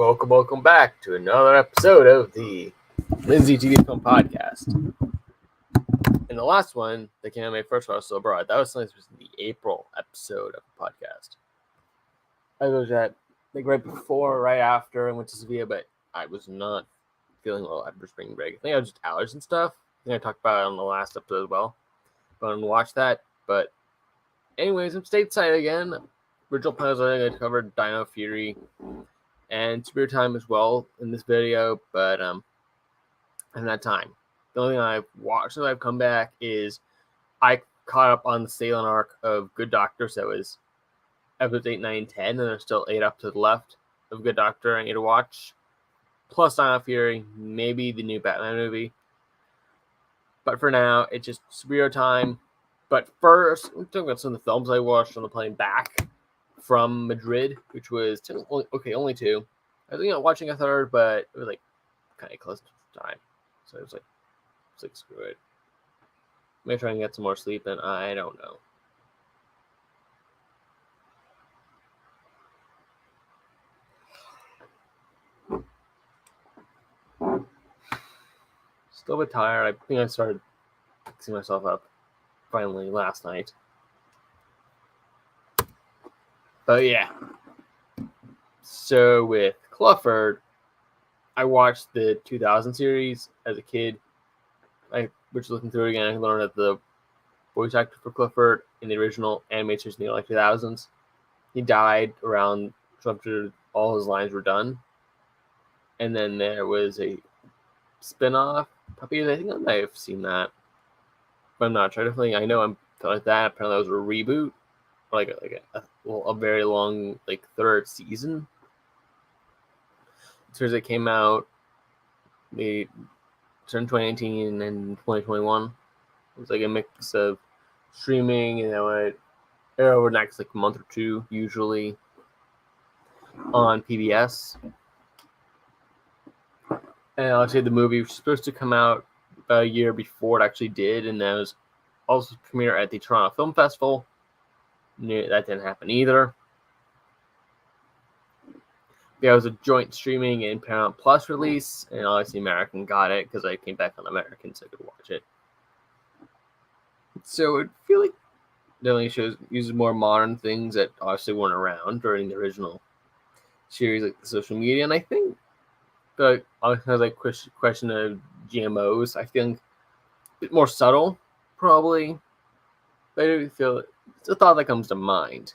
Welcome back to another episode of the Lindsay TVFilm Podcast. In the last one that came out my first one, so abroad, that was the April episode of the podcast. I was at right before, right after, I went to Sevilla, but I was not feeling well after spring break. I think I was just allergies and stuff. I think I talked about it on the last episode as well. But I didn't watch that. But anyways, I'm stateside again. Original plan was I covered Dino Fury and Spare Time as well in this video, but I haven't had time. The only thing I've watched since I've come back is I caught up on the Salem arc of Good Doctor, so it was episodes 8, 9, 10, and there's still 8 up to the left of Good Doctor I need to watch. Plus Dino Fury, maybe the new Batman movie. But for now, it's just superhero time. But first, we're talking about some of the films I watched on the plane back from Madrid, which was only 2. I was watching a third, but it was kind of close to time, so it was like screw it. Maybe try and get some more sleep, and I don't know. Still a bit tired. I think I started fixing myself up finally last night. But yeah. So with Clifford, I watched the 2000 series as a kid. I was looking through it again. I learned that the voice actor for Clifford in the original animated series in the early 2000s, he died around after all his lines were done. And then there was a spin-off. Puppies, I think I might have seen that, but I'm not sure. I know I'm like that. Apparently, that was a reboot, a very long third season. So as it came out, they turned 2019 and 2021. It was a mix of streaming, and then would air over the next month or two, usually on PBS. And I'll say the movie was supposed to come out about a year before it actually did, and that was also premiere at the Toronto Film Festival. That didn't happen either. Yeah, it was a joint streaming and Paramount Plus release, and obviously American got it because I came back on American so I could watch it. So I feel like definitely uses more modern things that obviously weren't around during the original series, like the social media, and I think the question of GMOs, I think a bit more subtle, probably. But I do feel it's a thought that comes to mind.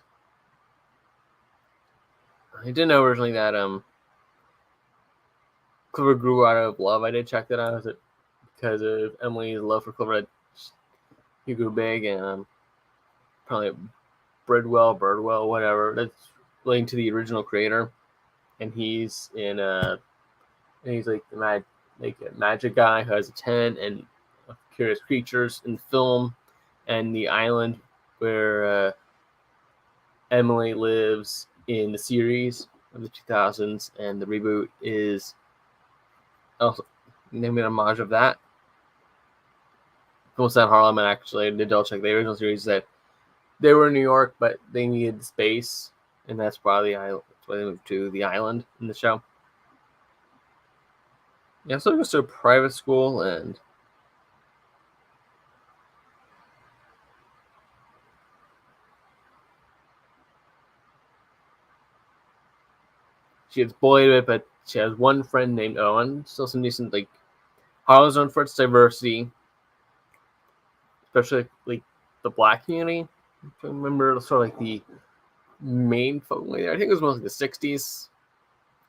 I didn't know originally that Clifford grew out of love. I did check that out because of Emily's love for Clifford. He grew big and probably Birdwell, whatever. That's relating to the original creator, and he's in he's like a magic guy who has a tent and curious creatures in the film, and the island where Emily lives in the series of the 2000s, and the reboot is also naming an homage of that. Almost at Harlem, and actually I did double check the original series that they were in New York, but they needed space, and that's why they moved to the island in the show. Yeah, so it goes to a private school, and she gets bullied a bit, but she has one friend named Owen. Still some decent, Harlem's known for its diversity, especially the black community. I remember sort of the main folk there. I think it was mostly the 60s,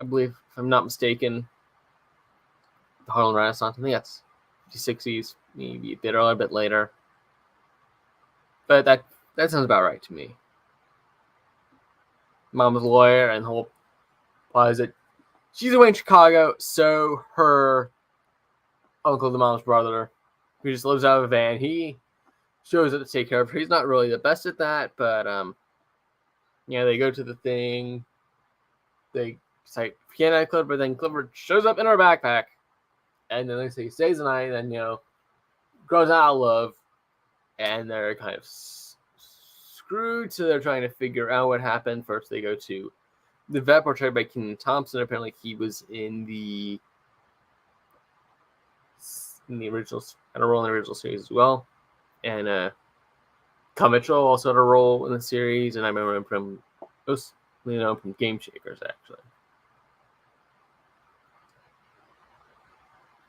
I believe, if I'm not mistaken. The Harlem Renaissance. I think that's the 60s, maybe a bit earlier, a bit later. But that sounds about right to me. Mom was a lawyer, and the whole plot is that she's away in Chicago, so her uncle, the mom's brother, who just lives out of a van, he shows up to take care of her. He's not really the best at that, but they go to the thing. They say, "Can't I, Clifford?" But then Clifford shows up in her backpack, and then they say he stays the night, and grows out of love, and they're kind of screwed. So they're trying to figure out what happened. First, they go to the vet portrayed by Kenan Thompson, apparently he was in the original, had a role in the original series as well. And Kyle Mitchell also had a role in the series, and I remember him from from Game Shakers, actually.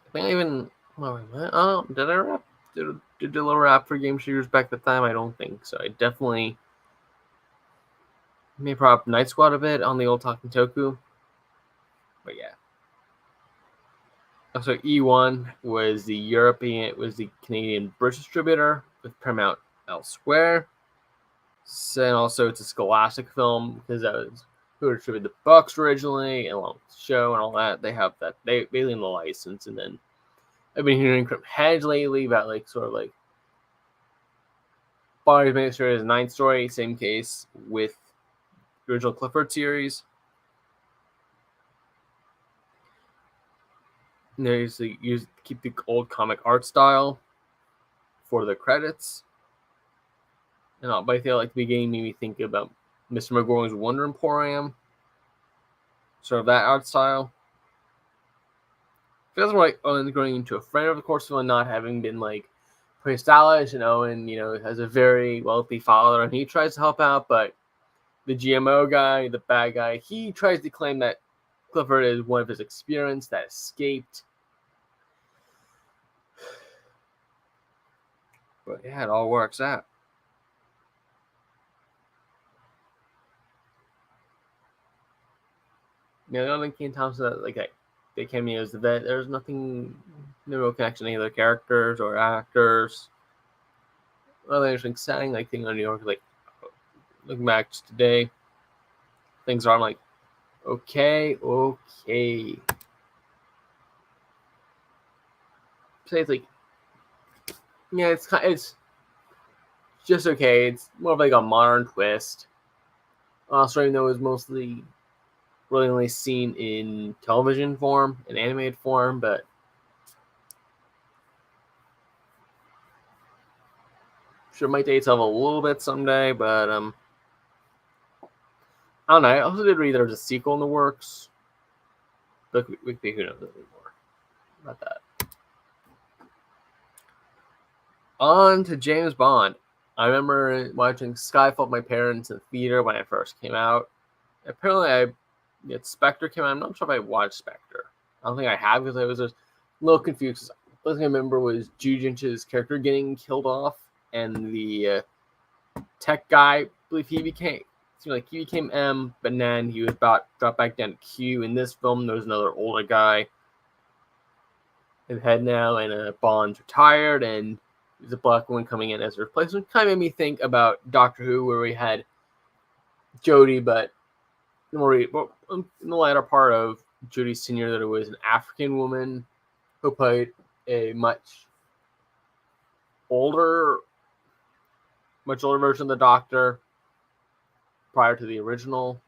I think I even did I rap? Did a little rap for Game Shakers back at the time? I don't think so. I definitely may prop Night Squad a bit on the old Talking Toku, but yeah. So E1 was the Canadian British distributor with Paramount elsewhere. And also it's a Scholastic film because that was who distributed the books originally, and along with the show and all that. They have that they own the license, and then I've been hearing from Hedge lately about Barney's miniseries, 9 story, same case with the original Clifford series. And they usually keep the old comic art style for the credits. And but I feel like the beginning made me think about Mr. McGorm's Wonder Emporium. Sort of that art style. Feels like Owen's growing into a friend of the course and not having been pretty stylish, and Owen, has a very wealthy father and he tries to help out, but the GMO guy, the bad guy, he tries to claim that Clifford is one of his experiments that escaped. But yeah, it all works out. The only Kenan Thompson that they cameo as the vet. There's no real connection to any other characters or actors. Really interesting setting, thing on New York, looking back just today, things are okay. Say it's just okay. It's more of a modern twist. Also, even though it was mostly really only seen in television form, in animated form, but sure might date itself a little bit someday, but I don't know. I also did read there was a sequel in the works, but who knows anymore about that. On to James Bond. I remember watching Skyfall with my parents in the theater when it first came out. Apparently, Spectre came out. I'm not sure if I watched Spectre. I don't think I have because I was just a little confused. The only thing I remember was Jude Lynch's character getting killed off, and the tech guy, I believe he became M, but then he was dropped back down to Q. In this film, there was another older guy in head now, and Bond's retired, and there's a black woman coming in as a replacement. Kind of made me think about Doctor Who, where we had Jodie, but in the latter part of Jodie's tenure, that it was an African woman who played a much older version of the Doctor prior to the original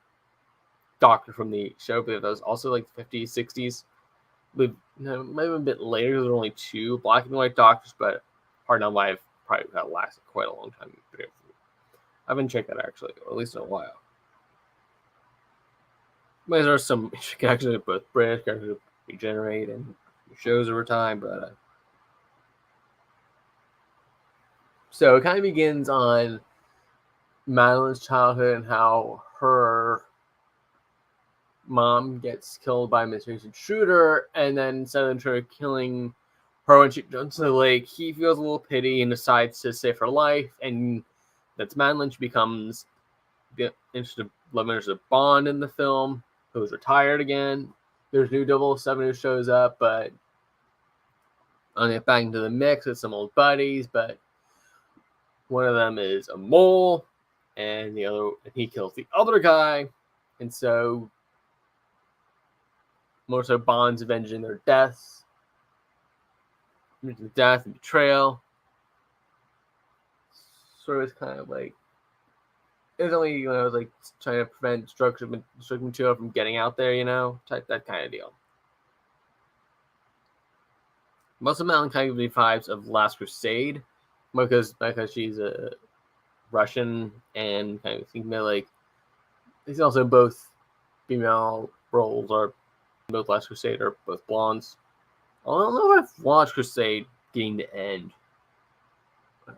Doctor from the show, but that was also 50s, 60s. It might have been a bit later because there were only 2 black and white Doctors, but hard to live probably that lasted quite a long time. I haven't checked that actually, or at least in a while. But there are some connections with both British characters regenerate and shows over time, but so it kind of begins on Madeline's childhood and how her mom gets killed by a mysterious intruder, and then instead of intruder killing her when she jumps into the lake, he feels a little pity and decides to save her life, and that's Madeline. She becomes the love interest of Bond in the film, who's retired again. There's new 007 who shows up, but I'll get back into the mix with some old buddies, but one of them is a mole, and he kills the other guy, and so more so Bond's avenging their deaths. Death and betrayal. Sort of kind of it was only when I was trying to prevent structured material from getting out there, that kind of deal. Most of Madeline kind of gives me vibes of Last Crusade, because she's a Russian and kind of think he's also both female roles are both Last Crusade are both blondes. I don't know if I've watched Crusade getting to end. I've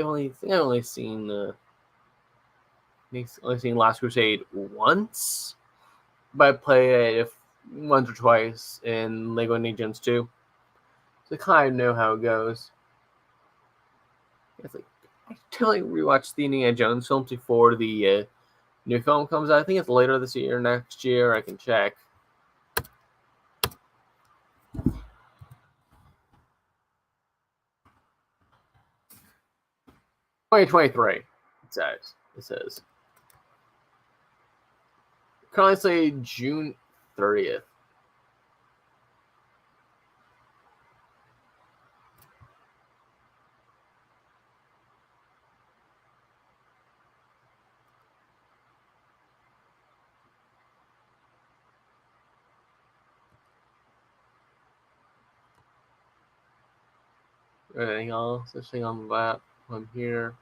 only seen Last Crusade once, but I played it once or twice in Lego Indiana Jones 2, so I kind of know how it goes. It's like I totally rewatch the Indiana Jones films before the new film comes out. I think it's later this year, next year. I can check. $2023. It says. Currently say June 30th. Anything else? Anything on that? I'm here.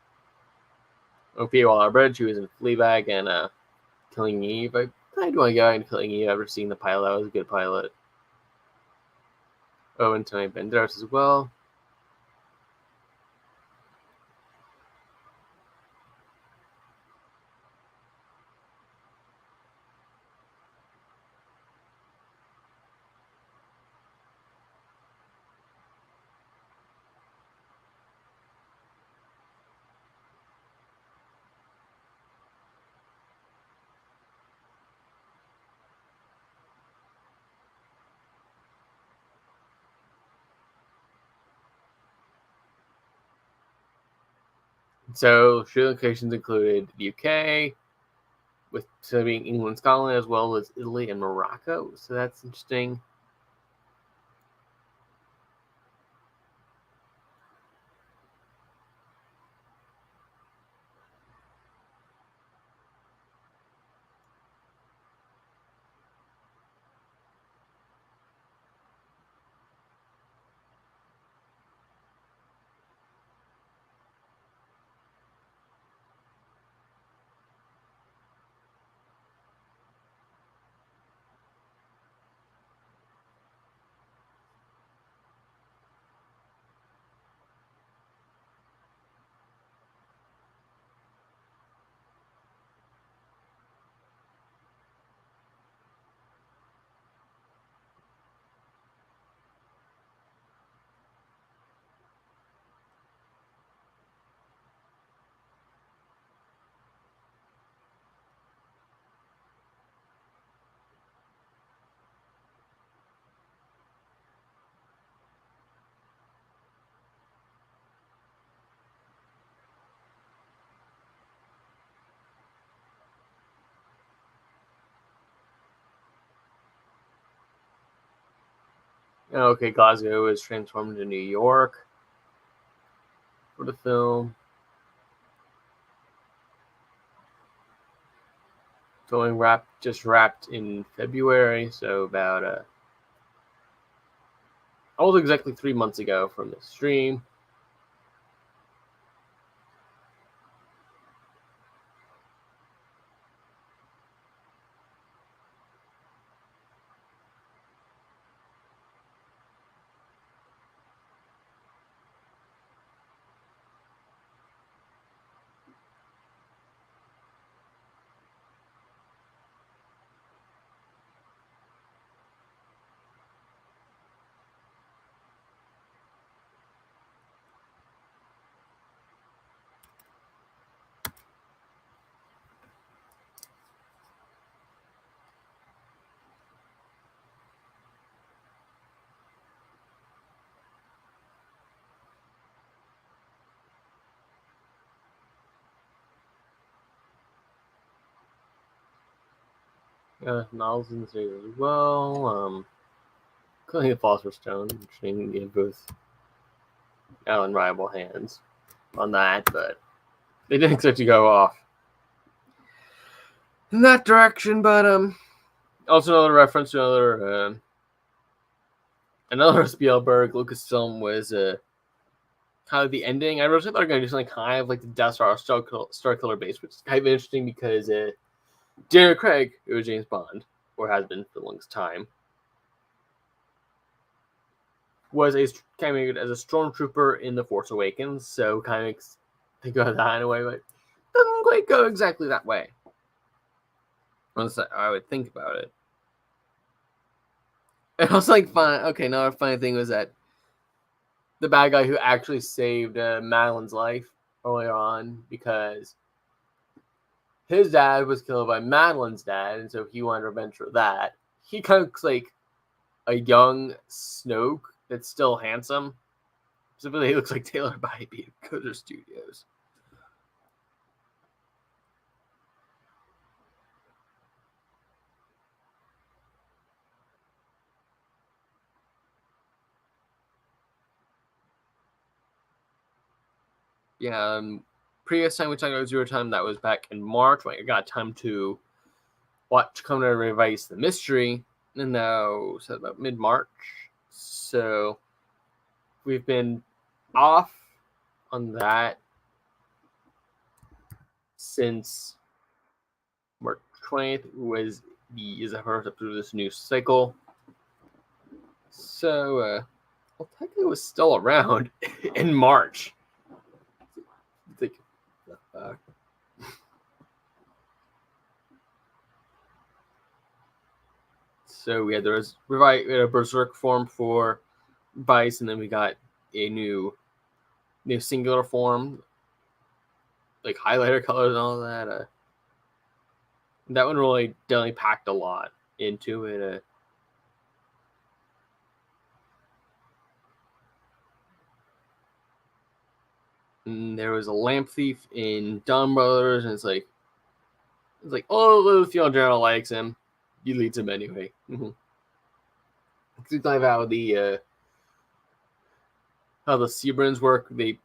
Okay, while I read she was in Fleabag and Killing Eve. I do want to go into Killing Eve. I've ever seen the pilot. That was a good pilot. Oh, and Tony Banderas as well. So, show locations included the UK, with being England, Scotland, as well as Italy and Morocco. So that's interesting. Okay, Glasgow is transformed to New York for the film. Filming just wrapped in February, so about almost exactly 3 months ago from the stream. Novels in the series as well. Including the Philosopher's Stone, interesting. You have both Alan rival hands on that, but they didn't expect to go off in that direction. But also another reference to another Spielberg Lucasfilm was kind of the ending. I originally thought they were going to do something kind of like the Death Star Killer base, which is kind of interesting because Daniel Craig, who was James Bond, or has been for the longest time, was kind of as a stormtrooper in The Force Awakens, so kind of think of that in a way, but doesn't quite go exactly that way. Once I would think about it. And also, another funny thing was that the bad guy who actually saved Madeline's life earlier on, because his dad was killed by Madeline's dad, and so he wanted revenge for that. He kind of looks like a young Snoke that's still handsome. Specifically, he looks like Taylor Bybee of Coder Studios. Yeah, previous time we talked about Zero Time, that was back in March when I got time to watch Conan Revise the Mystery, and now it's about mid-March. So we've been off on that since March 20th is the first episode of this new cycle. So Alteca was still around in March. So we had a Berserk form for Vice, and then we got a new singular form, like highlighter colors and all that. That one really definitely packed a lot into it. And there was a lamp thief in Dunn Brothers, and it's like, oh, the female general likes him. He leads him anyway. Because we talk about how the Seabrans work. When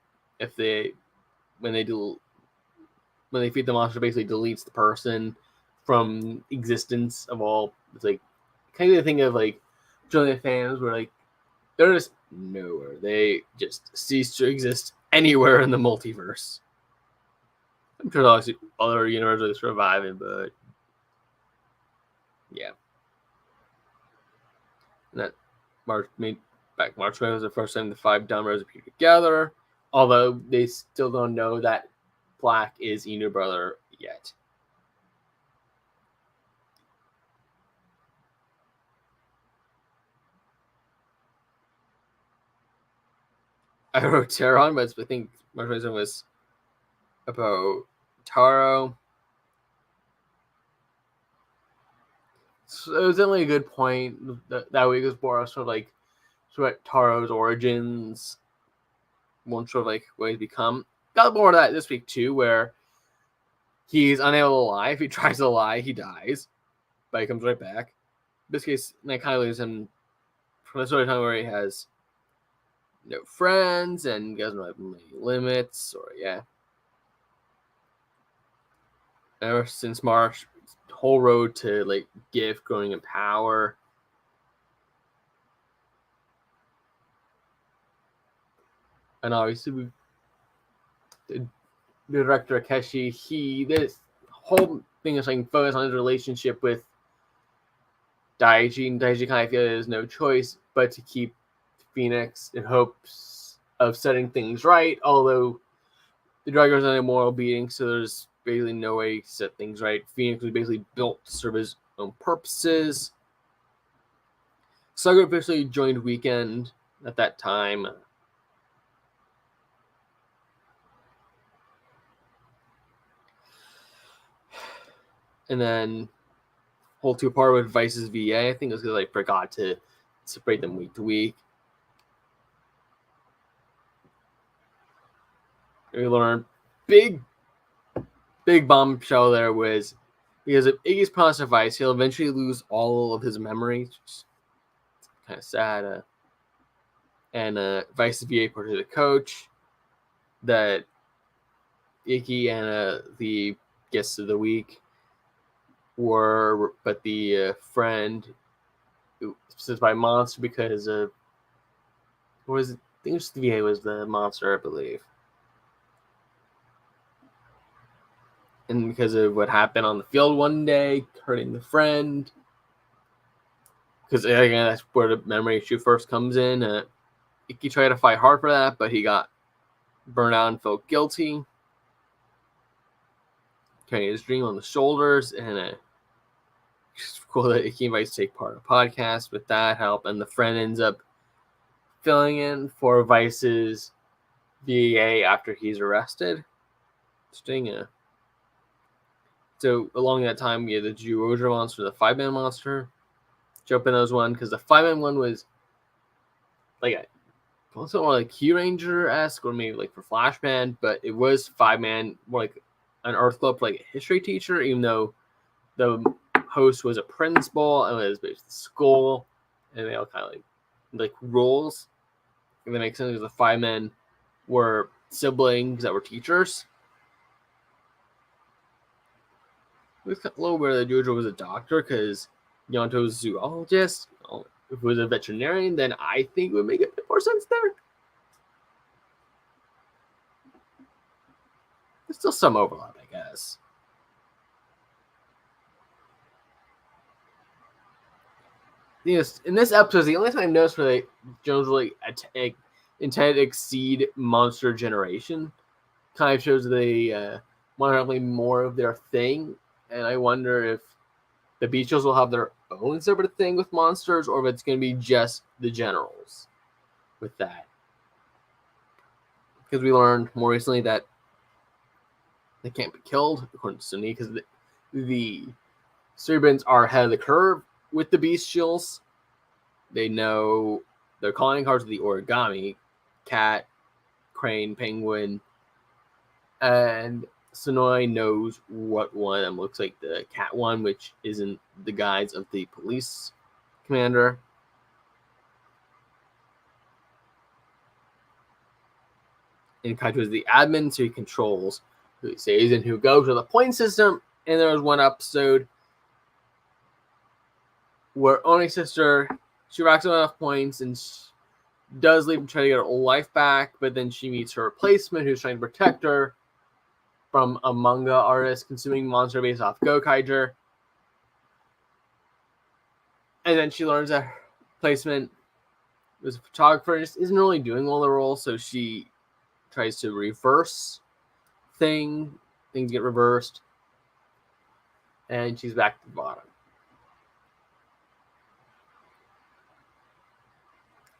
they feed the monster, basically deletes the person from existence of all. It's like kind of the thing of like Julian fans where like they're just nowhere. They just cease to exist anywhere in the multiverse. I'm sure obviously other universes are surviving, but yeah. And that March 20th was the first time the 5 Dunmers appeared together, although they still don't know that Black is Enu brother yet. I wrote Taron, but I think March 20th was about Taro. So it was definitely a good point that week was more sort of Taro's origins won't sort of like what he's become. Got more of that this week too, where he's unable to lie. If he tries to lie, he dies, but he comes right back. In this case, I kind of lose him from the sort of time where he has no friends and he doesn't have many limits, or yeah. Ever since March, whole road to like gift growing in power. And obviously the director Akeshi, this whole thing is like focused on his relationship with Daiji, and Daiji kind of feels there's no choice but to keep Phoenix in hopes of setting things right, although the Dragon's on a moral beating, so there's basically no way to set things right. Phoenix was basically built to serve his own purposes. Saga officially joined Weekend at that time. And then whole 2 part with Vice's VA. I think it was because I forgot to separate them week to week. We learned big bombshell there was because if Iggy's promised to Vice, he'll eventually lose all of his memories. Which is kind of sad. And Vice's VA reported to the coach that Iggy and the guests of the week were, but the friend who was by monster because what was it? I think it was the VA was the monster, I believe. And because of what happened on the field one day, hurting the friend. Because again, that's where the memory issue first comes in. He tried to fight hard for that, but he got burned out and felt guilty. Carrying his dream on the shoulders, and it's cool that he invites to take part in a podcast with that help, and the friend ends up filling in for Vice's VA after he's arrested. Interesting. So along that time, we had the Georgia monster, the 5-man monster. Jump in those one because the 5-man one was like also more like Key Ranger-esque, or maybe like for Flashman, but it was 5-man, more like an Earth Club, like a history teacher, even though the host was a principal and it was based on school, and they all kind of like roles. If that makes sense, because the 5-men were siblings that were teachers. It was a little weird that Jojo was a doctor because Yonto was a zoologist. If it was a veterinarian, then I think it would make a bit more sense there. There's still some overlap, I guess. Yes, in this episode, the only time I noticed where Jones really intended to exceed monster generation. Kind of shows they want to play more of their thing, and I wonder if the Beachos will have their own separate thing with monsters, or if it's going to be just the generals with that. Because we learned more recently that they can't be killed, according to Sunni, because the Cerebrans are ahead of the curve with the Bestials. They know their calling cards are the origami, cat, crane, penguin, and Sonoy knows what one of them looks like, the cat one, which is in the guise of the police commander. And Kaito is the admin, so he controls who he saves and who goes with the point system. And there was one episode where Oni's sister, she racks up enough points and does leave and try to get her life back, but then she meets her replacement who's trying to protect her from a manga artist consuming monster based off Gokaiger. And then she learns that her replacement was a photographer and just isn't really doing well the role, so she tries to reverse things get reversed, and she's back to the bottom.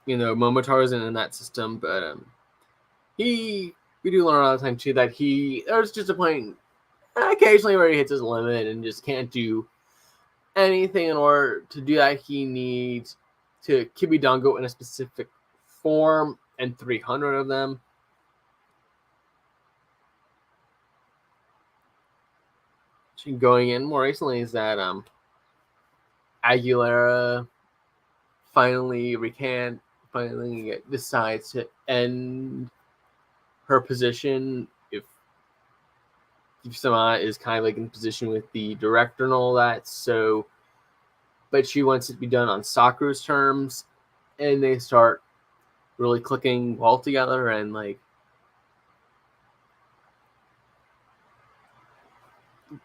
You know, Momotaro isn't in that system, but we do learn all the time too that there's just a point occasionally where he hits his limit and just can't do anything. In order to do that, he needs to Kibidongo in a specific form and 300 of them. Going in more recently is that Aguilera finally decides to end her position if Sama is kind of like in position with the director and all that. So, but she wants it to be done on Sakuru's terms, and they start really clicking well together, and like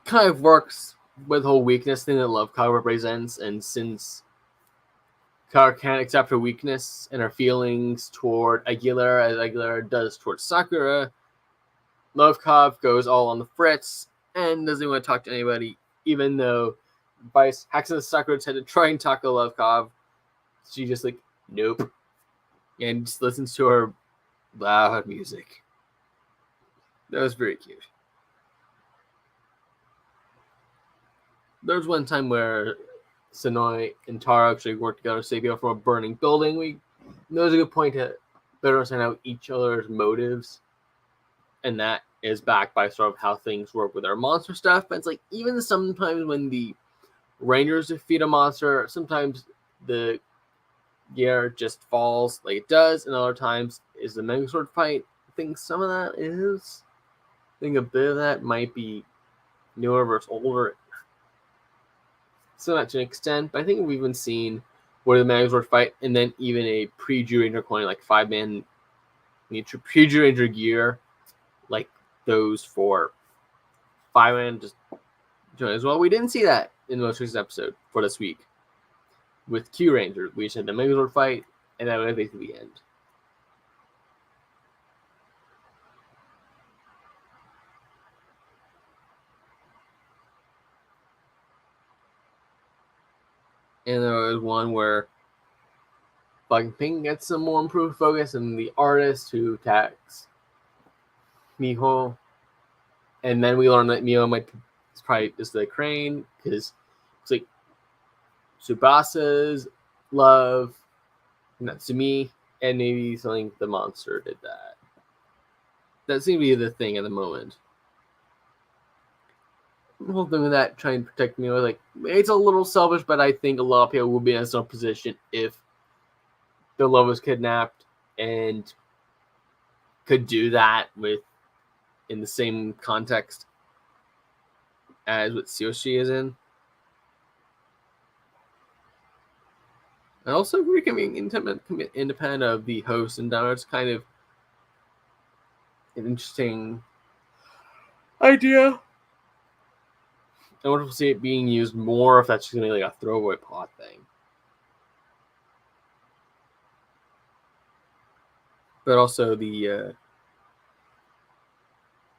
kind of works with the whole weakness thing that Love Cow represents. And since Kara can't accept her weakness and her feelings toward Aguilera as Aguilera does towards Sakura, Lovekov goes all on the fritz and doesn't want to talk to anybody, even though Vice hacks into Sakura's head to try and talk to Lovekov. She just like, nope. And just listens to her loud music. That was very cute. There was one time where Sonoy and Tara actually worked together to save people from a burning building. That was a good point to better understand how each other's motives, and that is backed by sort of how things work with our monster stuff. But it's like even sometimes when the Rangers defeat a monster, sometimes the gear just falls like it does, and other times is the Megazord fight. I think some of that is. I think a bit of that might be newer versus older. So not to an extent, but I think we've even seen where the Megazord fight, and then even a pre-Jew Ranger coin, like 5-man pre-Jew Ranger gear, like those for fireman just join as well. We didn't see that in the most recent episode for this week with Q Ranger. We just had the Megazord fight, and that was basically the end. And there was one where fucking Pink gets some more improved focus, and the artist who attacks Miho. And then we learn that Miho is probably just the crane, because it's like Tsubasa's love, Natsumi, and maybe something the monster did that. That seems to be the thing at the moment. The whole thing with that, trying to protect Miho, like, it's a little selfish, but I think a lot of people will be in some position if their love was kidnapped and could do that in the same context as what Tsuyoshi is in. And also, we can be independent of the host, and that's kind of an interesting idea. I wonder if we'll see it being used more, if that's just going to be like a throwaway plot thing. But also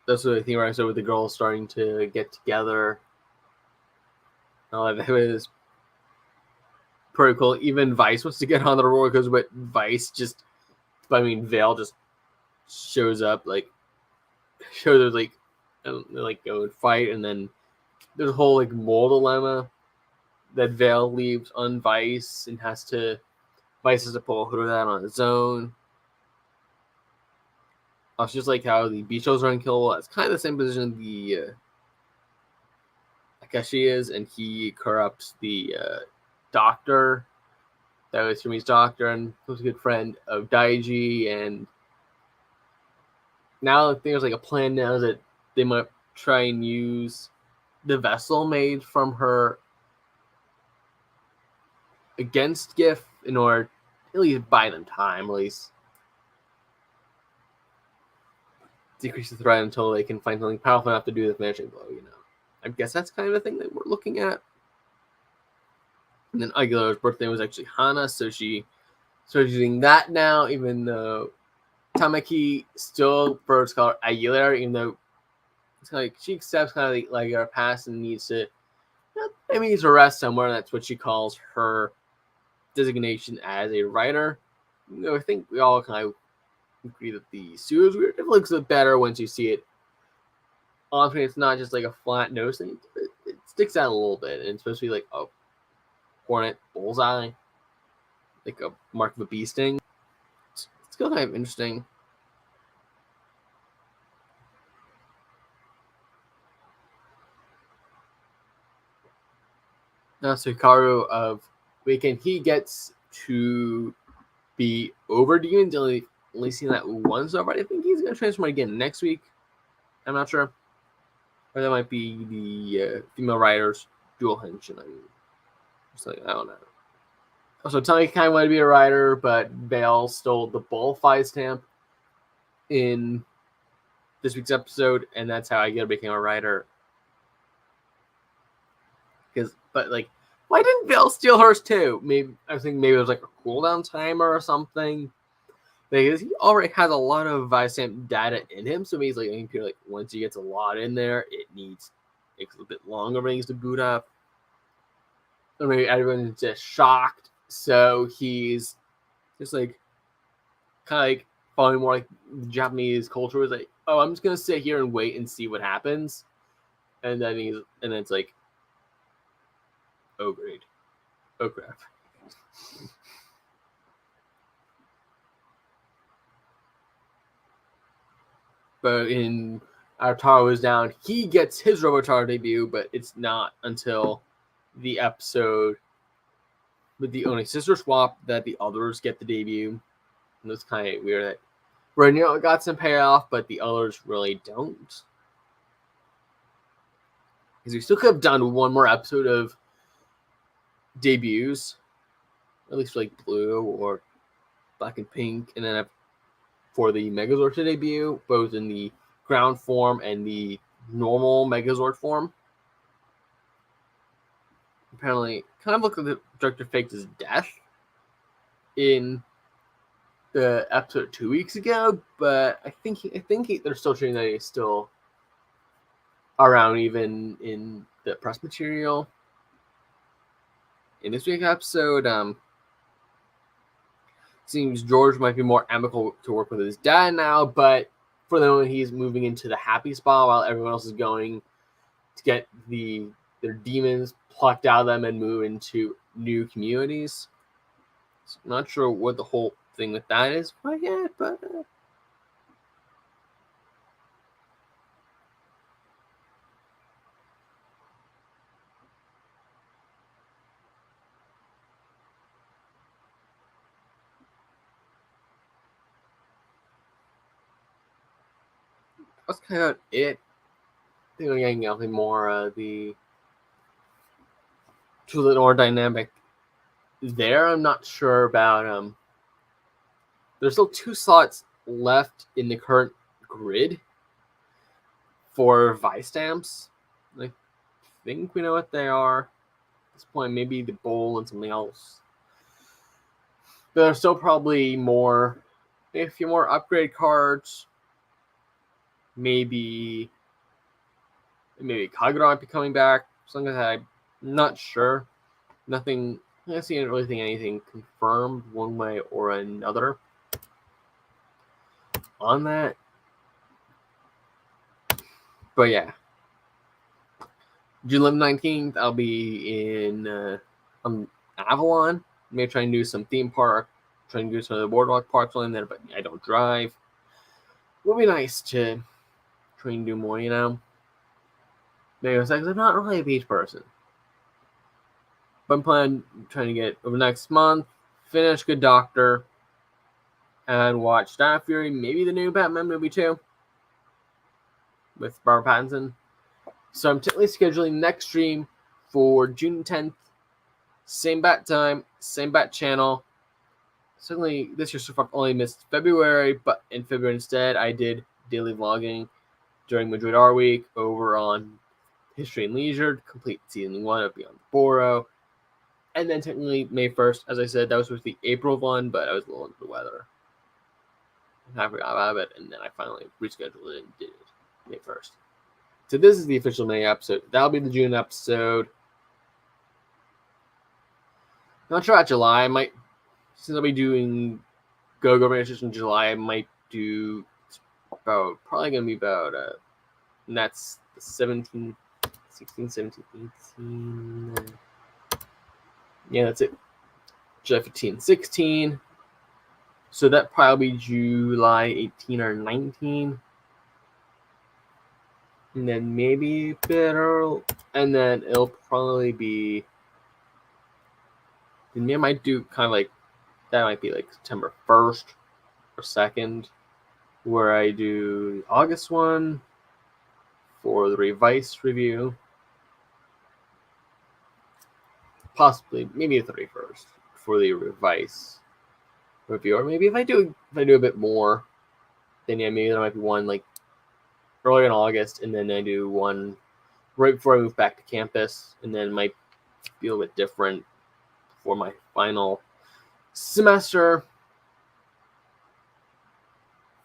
that's the thing where I said with the girls starting to get together. That was pretty cool. Even Vice wants to get on the roller coaster, but Vale just shows up, shows like go and fight, and then there's a whole moral dilemma that Vale leaves on Vice, and Vice has to pull through that on his own. It's just like how the Bichos are unkillable. It's kind of the same position the Akeshi is, and he corrupts the doctor that was Sumi's doctor and was a good friend of Daiji. And now there's a plan now that they might try and use the vessel made from her against Giff in order at least buy them time, at least decrease the threat until they can find something powerful enough to do the finishing blow, I guess that's kind of the thing that we're looking at. And then Aguilar's birthday was actually Hana, so she started using that now, even though Tamaki still prefers to call her Aguilar, even though it's she accepts like her past and needs to maybe needs to rest somewhere, and that's what she calls her designation as a writer. I think we all kind of agree that the suit is weird. It looks a bit better once you see it on screen. It's not just a flat nose thing. It sticks out a little bit, and it's supposed to be like a hornet bullseye, like a mark of a bee sting. It's still kind of interesting. Now, Hikaru of Weekend, he gets to be over demons. Only seen that once already. I think he's going to transform again next week. I'm not sure. Or that might be the female writer's dual henshin. I don't know. Also, Tommy kind of wanted to be a writer, but Vale stole the Bullfly stamp in this week's episode, and that's how Aguilar became a writer. Why didn't Vale steal hers too? I think maybe it was a cooldown timer or something. Because he already has a lot of Vistamp data in him, so he's once he gets a lot in there, it takes a bit longer for things to boot up. Or maybe everyone's just shocked, so he's just following more the Japanese culture. Was I'm just gonna sit here and wait and see what happens, and then it's oh great, oh crap. But in Taro is down, he gets his Robotaro debut, but it's not until the episode with the only sister swap that the others get the debut. And it's kind of weird that Renio got some payoff, but the others really don't. Because we still could have done one more episode of debuts, at least for Blue or Black and Pink, and then for the Megazord to debut, both in the ground form and the normal Megazord form. Apparently, kind of looked like the Director faked his death in the episode 2 weeks ago, but I think they're still treating that he's still around, even in the press material. In this week's episode, seems George might be more amicable to work with his dad now, but for the moment he's moving into the happy spot while everyone else is going to get their demons plucked out of them and move into new communities. So I'm not sure what the whole thing with that is quite yet, but that's kind of it. I think we're getting nothing more the to the more dynamic there. I'm not sure about there's still 2 slots left in the current grid for Vice stamps. I think we know what they are at this point. Maybe the bowl and something else. But there's still probably a few more upgrade cards. Maybe Kagura might be coming back. Something like that. I'm not sure. Nothing. I didn't really think anything confirmed one way or another on that. But yeah, June 19th, I'll be in Avalon. Maybe try and do some theme park, try and do some of the boardwalk parks on there, but I don't drive. It would be nice to try and do more, Maybe it's like I'm not really a beach person. But I'm planning trying to get over next month, finish Good Doctor, and watch Star Fury, maybe the new Batman movie too, with Robert Pattinson. So I'm technically scheduling next stream for June 10th, same bat time, same bat channel. Certainly this year so far I've only missed February, but in February instead I did daily vlogging during Madrid R Week over on History and Leisure to complete season 1 of Beyond the Borough. And then technically May 1st, as I said, that was supposed to be April one, but I was a little under the weather. I forgot about it, and then I finally rescheduled it and did it May 1st. So this is the official May episode. That'll be the June episode. Not sure about July. I might, since I'll be doing Go-Go Ranchers in July, I might do probably going to be about, and that's the 17, 16, 17, 18. Yeah, that's it. July 15, 16. So that probably be July 18 or 19. And then maybe a bit early. And then it'll probably be. And I might do kind of like. That might be like September 1st or 2nd. Where I do the August one for the Revice review. Possibly, maybe the 31st for the Revice review. Or maybe if I do a bit more, then yeah, maybe there might be one like earlier in August, and then I do one right before I move back to campus, and then it might be a little bit different for my final semester.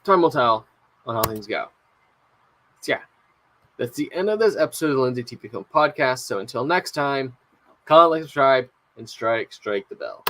Time will tell on how things go. So yeah, that's the end of this episode of the Lindsay TVFilm Podcast. So until next time, comment, like, subscribe, and strike the bell.